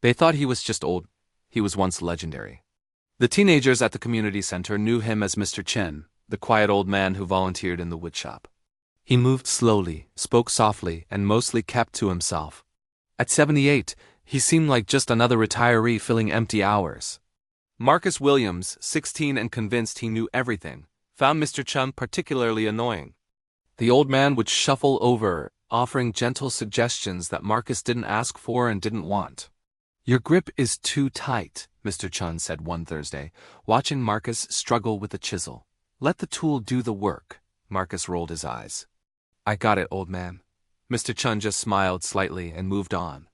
They thought he was just old. He was once legendary. The teenagers at the community center knew him as Mr. Chen, the quiet old man who volunteered in the woodshop. He moved slowly, spoke softly, and mostly kept to himself. At 78, he seemed like just another retiree filling empty hours. Marcus Williams, 16 and convinced he knew everything, found Mr. Chen particularly annoying. The old man would shuffle over, offering gentle suggestions that Marcus didn't ask for and didn't want. "Your grip is too tight," Mr. Chen said one Thursday, watching Marcus struggle with the chisel. "Let the tool do the work." Marcus rolled his eyes. "I got it, old man." Mr. Chen just smiled slightly and moved on.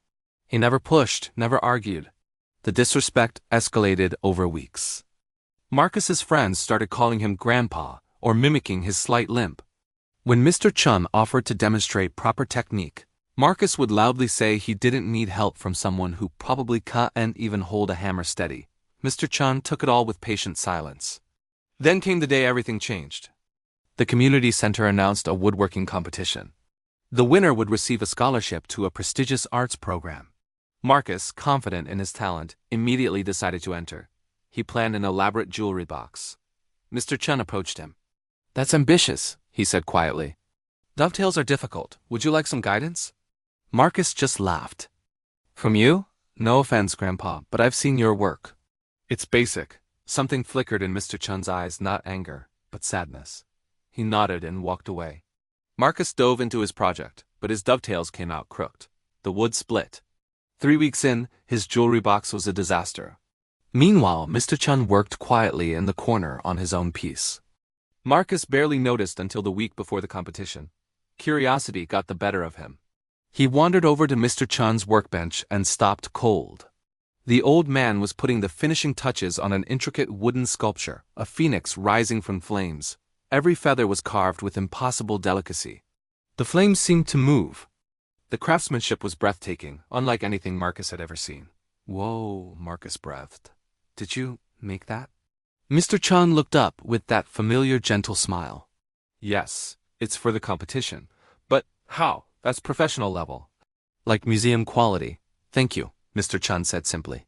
He never pushed, never argued. The disrespect escalated over weeks. Marcus's friends started calling him Grandpa or mimicking his slight limp. When Mr. Chen offered to demonstrate proper technique, Marcus would loudly say he didn't need help from someone who probably can't even hold a hammer steady. Mr. Chen took it all with patient silence. Then came the day everything changed. The community center announced a woodworking competition. The winner would receive a scholarship to a prestigious arts program. Marcus, confident in his talent, immediately decided to enter. He planned an elaborate jewelry box. Mr. Chen approached him. "That's ambitious," he said quietly. "Dovetails are difficult. Would you like some guidance?" Marcus just laughed. "From you? No offense, Grandpa, but I've seen your work. It's basic." Something flickered in Mr. Chen's eyes, not anger, but sadness. He nodded and walked away. Marcus dove into his project, but his dovetails came out crooked. The wood split. 3 weeks in, his jewelry box was a disaster. Meanwhile, Mr. Chen worked quietly in the corner on his own piece. Marcus barely noticed until the week before the competition. Curiosity got the better of him. He wandered over to Mr. Chen's workbench and stopped cold. The old man was putting the finishing touches on an intricate wooden sculpture, a phoenix rising from flames. Every feather was carved with impossible delicacy. The flames seemed to move. The craftsmanship was breathtaking, unlike anything Marcus had ever seen. "Whoa," Marcus breathed. "Did you make that?" Mr. Chen looked up with that familiar gentle smile. "Yes, it's for the competition. But how? That's professional level. Like museum quality." "Thank you," Mr. Chen said simply.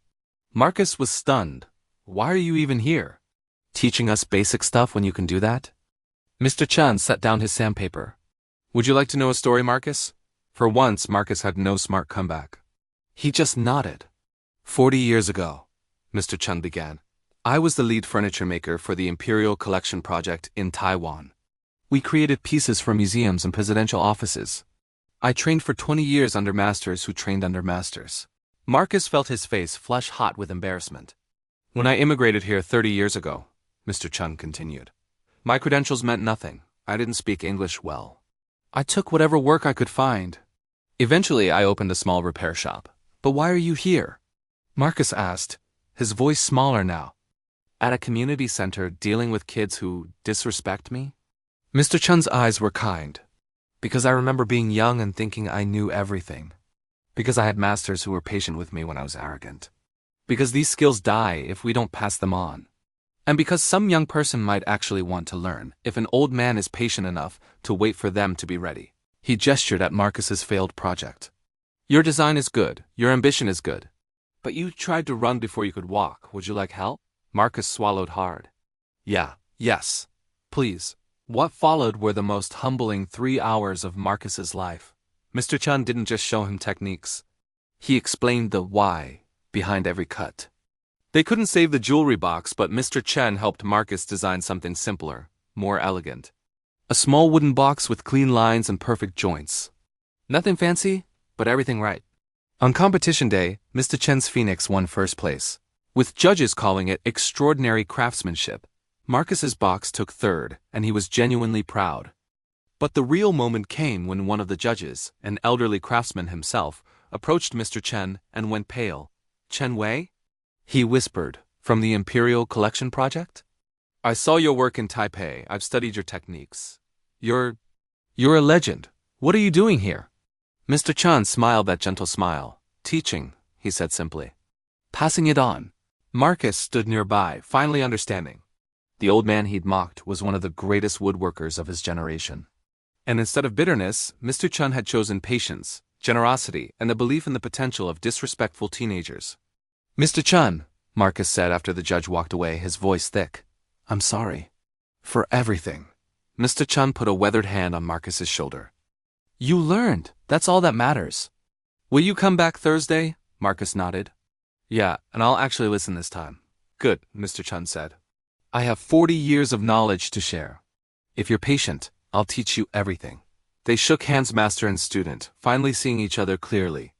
Marcus was stunned. "Why are you even here? Teaching us basic stuff when you can do that?" Mr. Chen set down his sandpaper. "Would you like to know a story, Marcus?" For once, Marcus had no smart comeback. He just nodded. 40 years ago, Mr. Chen began, I was the lead furniture maker for the Imperial Collection project in Taiwan. We created pieces for museums and presidential offices. I trained for 20 years under masters who trained under masters. Marcus felt his face flush hot with embarrassment. "When I immigrated here 30 years ago," Mr. Chen continued, "my credentials meant nothing. I didn't speak English well. I took whatever work I could find. Eventually, I opened a small repair shop. But why are you here?" Marcus asked, his voice smaller now. "At a community center dealing with kids who disrespect me?" Mr. Chen's eyes were kind. "Because I remember being young and thinking I knew everything. Because I had masters who were patient with me when I was arrogant. Because these skills die if we don't pass them on. And because some young person might actually want to learn if an old man is patient enough to wait for them to be ready." He gestured at Marcus's failed project. "Your design is good, your ambition is good. But you tried to run before you could walk. Would you like help?" Marcus swallowed hard. Yes. Please." What followed were the most humbling 3 hours of Marcus's life. Mr. Chen didn't just show him techniques. He explained the why behind every cut. They couldn't save the jewelry box, but Mr. Chen helped Marcus design something simpler, more elegant. A small wooden box with clean lines and perfect joints. Nothing fancy, but everything right. On competition day, Mr. Chen's Phoenix won first place, with judges calling it extraordinary craftsmanship. Marcus's box took third, and he was genuinely proud. But the real moment came when one of the judges, an elderly craftsman himself, approached Mr. Chen and went pale. "Chen Wei?" he whispered, "from the Imperial Collection project? I saw your work in Taipei. I've studied your techniques. You're a legend. What are you doing here?" Mr. Chen smiled that gentle smile. "Teaching," he said simply. "Passing it on." Marcus stood nearby, finally understanding. The old man he'd mocked was one of the greatest woodworkers of his generation. And instead of bitterness, Mr. Chen had chosen patience, generosity, and a belief in the potential of disrespectful teenagers. Mr. Chun, Marcus said after the judge walked away, his voice thick. I'm sorry. For everything. Mr. Chun put a weathered hand on Marcus's shoulder. You learned. That's all that matters. Will you come back Thursday? Marcus nodded. Yeah, and I'll actually listen this time. Good, Mr. Chun said. I have 40 years of knowledge to share. If you're patient, I'll teach you everything. They shook hands, master and student, finally seeing each other clearly.